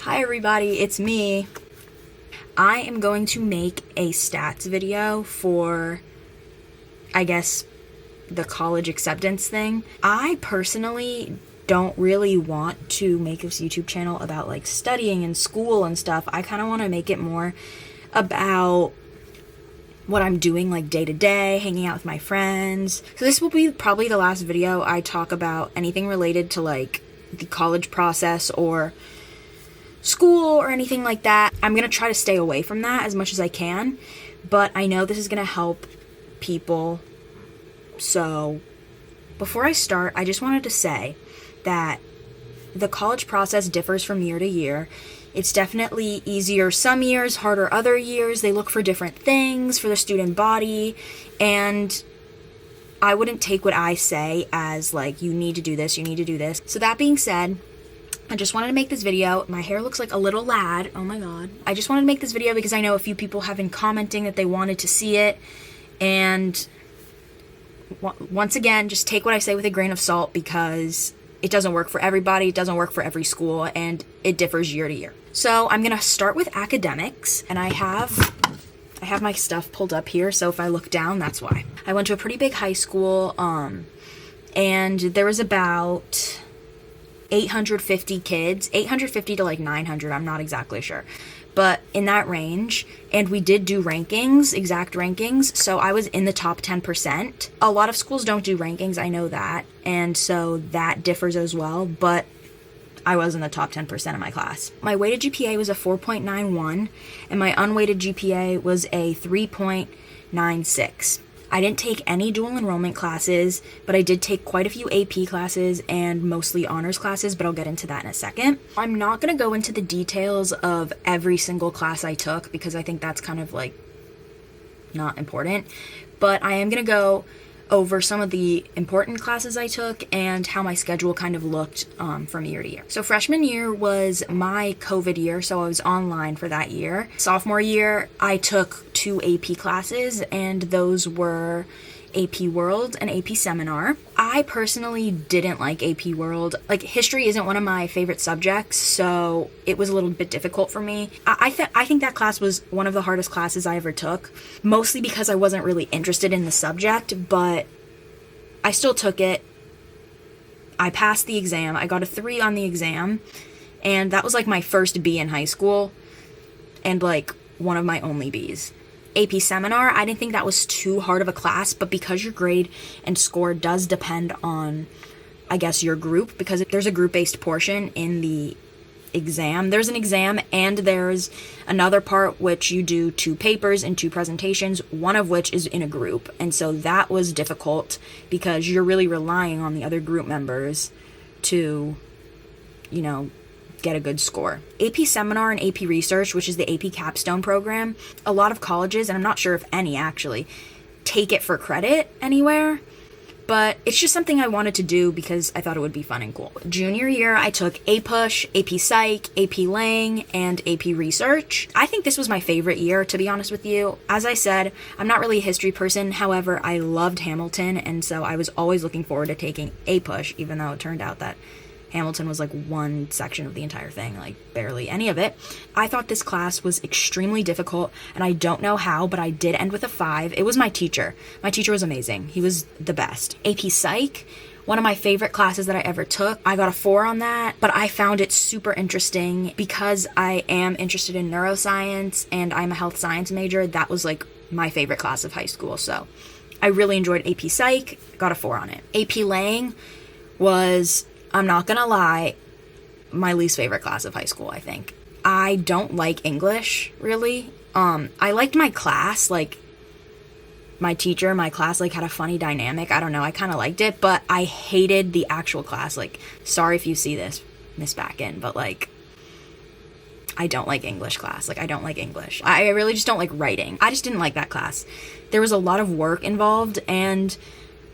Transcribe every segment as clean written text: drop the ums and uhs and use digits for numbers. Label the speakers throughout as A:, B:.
A: Hi everybody, it's me. I am going to make a stats video for, I guess, the college acceptance thing. I personally don't really want to make this YouTube channel about like studying and school and stuff. I kind of want to make it more about what I'm doing like day to day, hanging out with my friends. So this will be probably the last video I talk about anything related to like the college process or school or anything like that. I'm gonna try to stay away from that as much as I can, but I know this is gonna help people. So before I start, I just wanted to say that the college process differs from year to year. It's definitely easier some years, harder other years. They look for different things for the student body, and I wouldn't take what I say as like, you need to do this, you need to do this. So that being said, I just wanted to make this video. My hair looks like a little lad. Oh my god. I just wanted to make this video because I know a few people have been commenting that they wanted to see it. And once again, just take what I say with a grain of salt because it doesn't work for everybody. It doesn't work for every school, and it differs year to year. So I'm going to start with academics, and I have my stuff pulled up here. So if I look down, that's why. I went to a pretty big high school, and there was about 850 kids, 850 to like 900, I'm not exactly sure, but in that range. And we did do rankings, exact rankings, so I was in the top 10%. A lot of schools don't do rankings, I know that, and so that differs as well, but I was in the top 10% of my class. My weighted GPA was a 4.91, and my unweighted GPA was a 3.96. I didn't take any dual enrollment classes, but I did take quite a few AP classes and mostly honors classes, but I'll get into that in a second. I'm not going to go into the details of every single class I took because I think that's kind of like not important, but I am going to go over some of the important classes I took and how my schedule kind of looked from year to year. So freshman year was my COVID year, so I was online for that year. Sophomore year, I took 2 AP classes, and those were AP World and AP Seminar. I personally didn't like AP World. Like, history isn't one of my favorite subjects, so it was a little bit difficult for me. I think that class was one of the hardest classes I ever took, mostly because I wasn't really interested in the subject, but I still took it. I passed the exam. I got a 3 on the exam, and that was like my first B in high school, and like one of my only Bs. AP Seminar, I didn't think that was too hard of a class, but because your grade and score does depend on, I guess, your group, because there's a group-based portion in the exam. There's an exam, and there's another part which you do 2 papers and 2 presentations, one of which is in a group, and so that was difficult because you're really relying on the other group members to, you know, get a good score. AP Seminar and AP Research, which is the AP Capstone program, a lot of colleges, and I'm not sure if any actually, take it for credit anywhere, but it's just something I wanted to do because I thought it would be fun and cool. Junior year, I took APUSH, AP Psych, AP Lang, and AP Research. I think this was my favorite year, to be honest with you. As I said, I'm not really a history person, however, I loved Hamilton, and so I was always looking forward to taking APUSH, even though it turned out that Hamilton was like one section of the entire thing, like barely any of it. I thought this class was extremely difficult, and I don't know how, but I did end with a 5. It was my teacher. My teacher was amazing. He was the best. AP Psych, one of my favorite classes that I ever took. I got a 4 on that, but I found it super interesting because I am interested in neuroscience and I'm a health science major. That was like my favorite class of high school, so I really enjoyed AP Psych, got a 4 on it. AP Lang was, I'm not gonna lie, my least favorite class of high school, I think. I don't like English, really. I liked my class, like, my teacher, my class, like, had a funny dynamic. I don't know, I kind of liked it, but I hated the actual class. Like, sorry if you see this, Miss Backin, but, like, I don't like English class. Like, I don't like English. I really just don't like writing. I just didn't like that class. There was a lot of work involved, and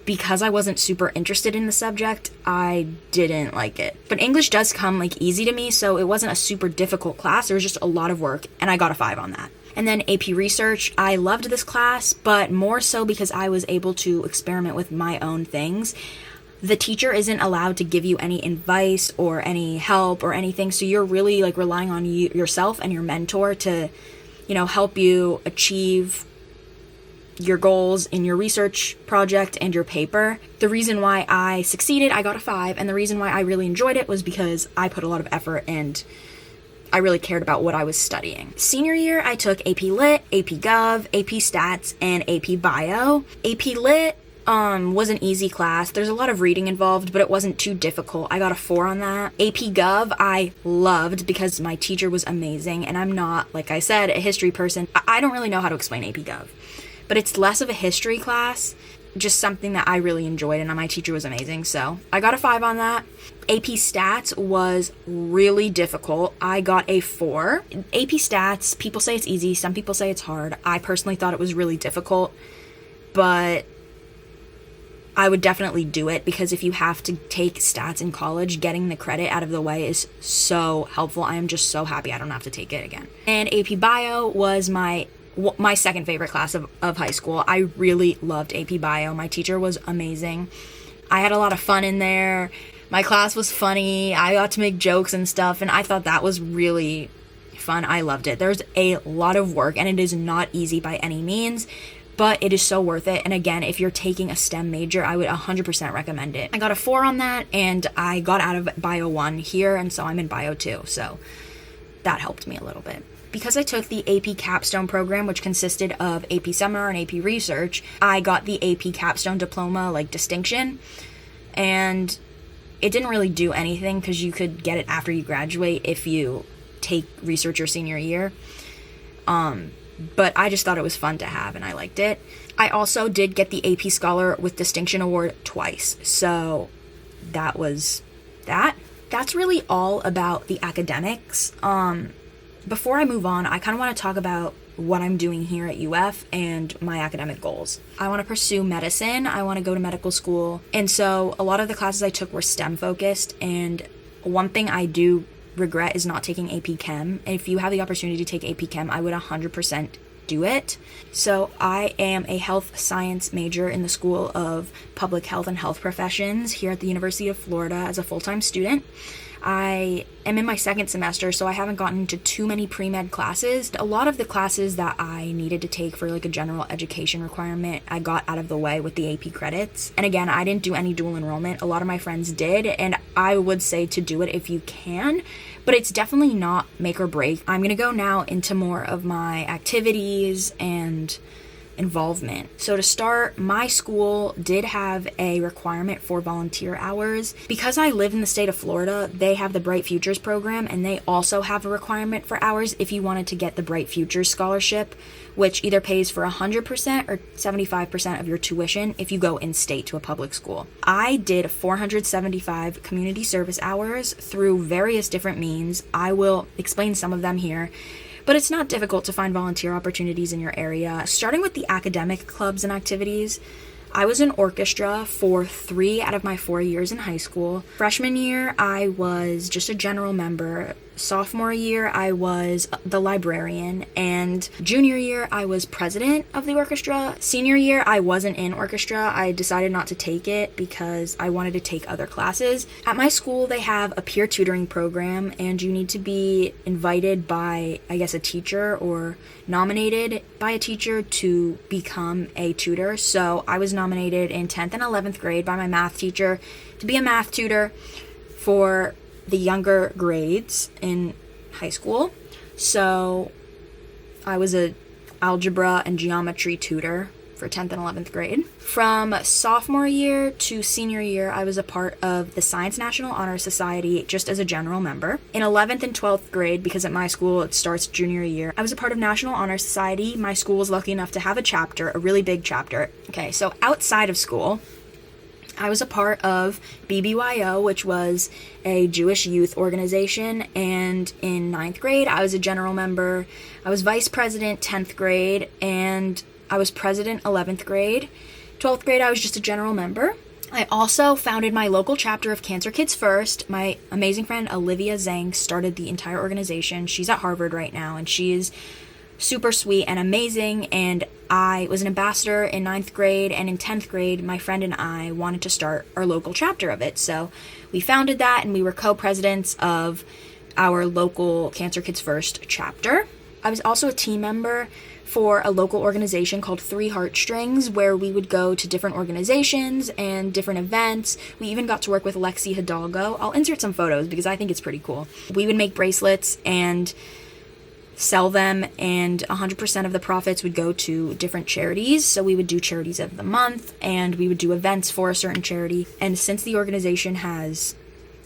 A: because I wasn't super interested in the subject, I didn't like it. But English does come like easy to me, so it wasn't a super difficult class. There was just a lot of work, and I got a 5 on that. And then AP Research, I loved this class, but more so because I was able to experiment with my own things. the teacher isn't allowed to give you any advice or any help or anything. So you're really like relying on yourself and your mentor to, help you achieve your goals in your research project and your paper. The reason why I succeeded, I got a 5, and the reason why I really enjoyed it was because I put a lot of effort and I really cared about what I was studying. Senior year, I took AP Lit, AP Gov, AP Stats, and AP Bio. AP Lit was an easy class. There's a lot of reading involved, but it wasn't too difficult. I got a 4 on that. AP Gov, I loved because my teacher was amazing, and I'm not, like I said, a history person. I don't really know how to explain AP Gov, but it's less of a history class, just something that I really enjoyed, and my teacher was amazing, so I got a 5 on that. AP Stats was really difficult. I got a 4. AP Stats, people say it's easy, some people say it's hard. I personally thought it was really difficult, but I would definitely do it because if you have to take stats in college, getting the credit out of the way is so helpful. I am just so happy I don't have to take it again. And AP Bio was my second favorite class of high school. I really loved AP Bio. My teacher was amazing. I had a lot of fun in there. My class was funny. I got to make jokes and stuff, and I thought that was really fun. I loved it. There's a lot of work, and it is not easy by any means, but it is so worth it. And again, if you're taking a STEM major, I would 100% recommend it. I got a 4 on that, and I got out of Bio 1 here, and so I'm in Bio 2, so that helped me a little bit. Because I took the AP Capstone program, which consisted of AP Seminar and AP Research, I got the AP Capstone Diploma, distinction, and it didn't really do anything because you could get it after you graduate if you take research your senior year. But I just thought it was fun to have, and I liked it. I also did get the AP Scholar with Distinction Award twice, so that was that. That's really all about the academics. Before I move on, I kind of want to talk about what I'm doing here at UF and my academic goals. I want to pursue medicine. I want to go to medical school. And so a lot of the classes I took were STEM focused, and one thing I do regret is not taking AP Chem. And if you have the opportunity to take AP Chem, I would 100% do it. So I am a health science major in the School of Public Health and Health Professions here at the University of Florida as a full-time student. I am in my second semester, so I haven't gotten into too many pre-med classes. A lot of the classes that I needed to take for a general education requirement, I got out of the way with the AP credits. And again, I didn't do any dual enrollment. A lot of my friends did, and I would say to do it if you can, but it's definitely not make or break. I'm going to go now into more of my activities and involvement. So to start, my school did have a requirement for volunteer hours. Because I live in the state of Florida, they have the Bright Futures program, and they also have a requirement for hours if you wanted to get the Bright Futures scholarship, which either pays for 100% or 75% of your tuition if you go in-state to a public school. I did 475 community service hours through various different means. I will explain some of them here. But it's not difficult to find volunteer opportunities in your area. Starting with the academic clubs and activities, I was in orchestra for 3 out of my 4 years in high school. Freshman year, I was just a general member. Sophomore year, I was the librarian, and junior year, I was president of the orchestra. Senior year, I wasn't in orchestra. I decided not to take it because I wanted to take other classes. At my school, they have a peer tutoring program, and you need to be invited by, I guess, a teacher or nominated by a teacher to become a tutor. So I was nominated in 10th and 11th grade by my math teacher to be a math tutor for the younger grades in high school. So I was a algebra and geometry tutor for 10th and 11th grade. From sophomore year to senior year, I was a part of the Science National Honor Society just as a general member. In 11th and 12th grade, because at my school it starts junior year, I was a part of National Honor Society. My school was lucky enough to have a chapter, a really big chapter. Okay, so outside of school, I was a part of BBYO, which was a Jewish youth organization, and in 9th grade, I was a general member. I was vice president 10th grade, and I was president 11th grade. 12th grade, I was just a general member. I also founded my local chapter of Cancer Kids First. My amazing friend Olivia Zhang started the entire organization. She's at Harvard right now, and she is super sweet and amazing, and I was an ambassador in 9th grade, and in 10th grade, my friend and I wanted to start our local chapter of it. So we founded that, and we were co-presidents of our local Cancer Kids First chapter. I was also a team member for a local organization called Three Heartstrings, where we would go to different organizations and different events. We even got to work with Lexi Hidalgo. I'll insert some photos because I think it's pretty cool. We would make bracelets and sell them, and 100% of the profits would go to different charities. So we would do charities of the month, and we would do events for a certain charity. And since the organization has,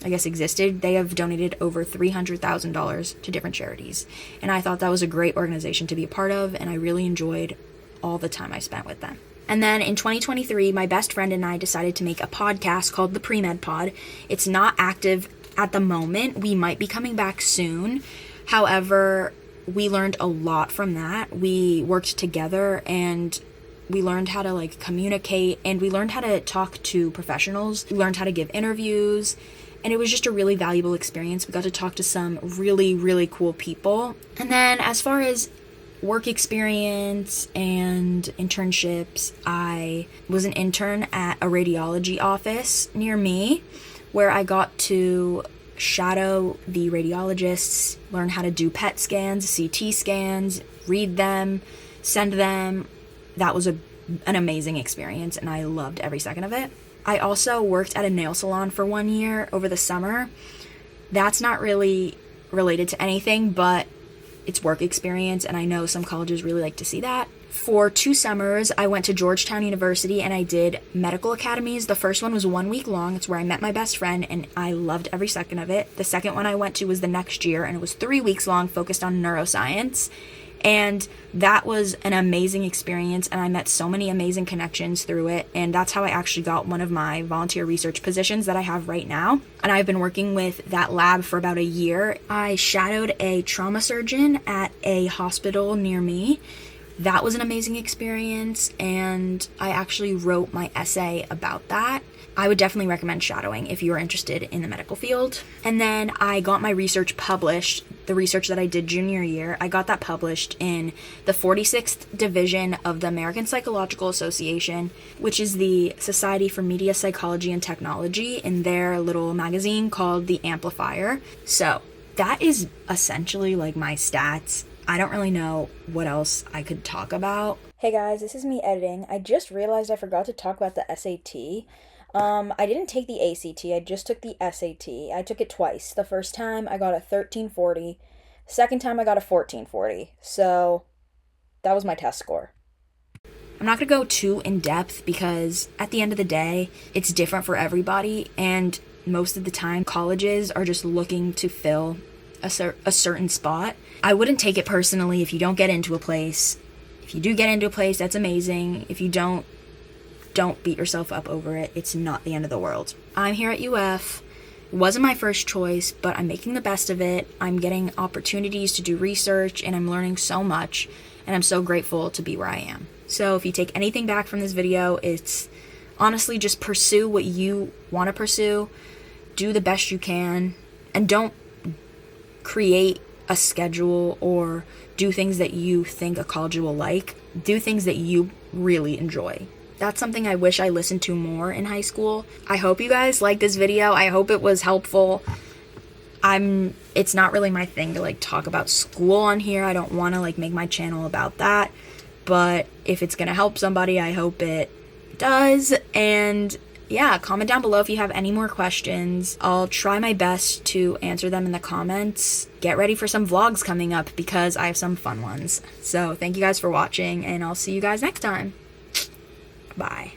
A: I guess, existed, they have donated over $300,000 to different charities. And I thought that was a great organization to be a part of, and I really enjoyed all the time I spent with them. And then in 2023, my best friend and I decided to make a podcast called the Pre-Med Pod. It's not active at the moment. We might be coming back soon. However, we learned a lot from that. We worked together, and we learned how to communicate, and we learned how to talk to professionals. We learned how to give interviews, and it was just a really valuable experience. We got to talk to some really, really cool people. And then as far as work experience and internships, I was an intern at a radiology office near me, where I got to shadow the radiologists, learn how to do PET scans, CT scans, read them, send them. That was an amazing experience, and I loved every second of it. I also worked at a nail salon for 1 year over the summer. That's not really related to anything, but it's work experience, and I know some colleges really like to see that. For 2 summers, I went to Georgetown University, and I did medical academies. The first one was 1 week long. It's where I met my best friend, and I loved every second of it. The second one I went to was the next year, and it was 3 weeks long, focused on neuroscience. And that was an amazing experience, and I met so many amazing connections through it, and that's how I actually got one of my volunteer research positions that I have right now. And I've been working with that lab for about a year. I shadowed a trauma surgeon at a hospital near me. That was an amazing experience, and I actually wrote my essay about that. I would definitely recommend shadowing if you're interested in the medical field. And then I got my research published, the research that I did junior year. I got that published in the 46th division of the American Psychological Association, which is the Society for Media Psychology and Technology, in their little magazine called The Amplifier. So that is essentially my stats. I don't really know what else I could talk about. Hey guys, this is me editing. I just realized I forgot to talk about the SAT. I didn't take the ACT, I just took the SAT. I took it twice. The first time I got a 1340, second time I got a 1440. So that was my test score. I'm not going to go too in depth because at the end of the day, it's different for everybody, and most of the time colleges are just looking to fill a certain spot. I wouldn't take it personally if you don't get into a place. If you do get into a place, that's amazing. If you don't beat yourself up over it. It's not the end of the world. I'm here at UF. It wasn't my first choice, but I'm making the best of it. I'm getting opportunities to do research, and I'm learning so much, and I'm so grateful to be where I am. So if you take anything back from this video, it's honestly just pursue what you want to pursue. Do the best you can, and don't create a schedule or do things that you think a college will like. Do things that you really enjoy. That's something I wish I listened to more in high school. I hope you guys like this video. I hope it was helpful. It's not really my thing to talk about school on here. I don't want to make my channel about that. But if it's gonna help somebody, I hope it does. And yeah, comment down below if you have any more questions. I'll try my best to answer them in the comments. Get ready for some vlogs coming up because I have some fun ones. So thank you guys for watching, and I'll see you guys next time. Bye.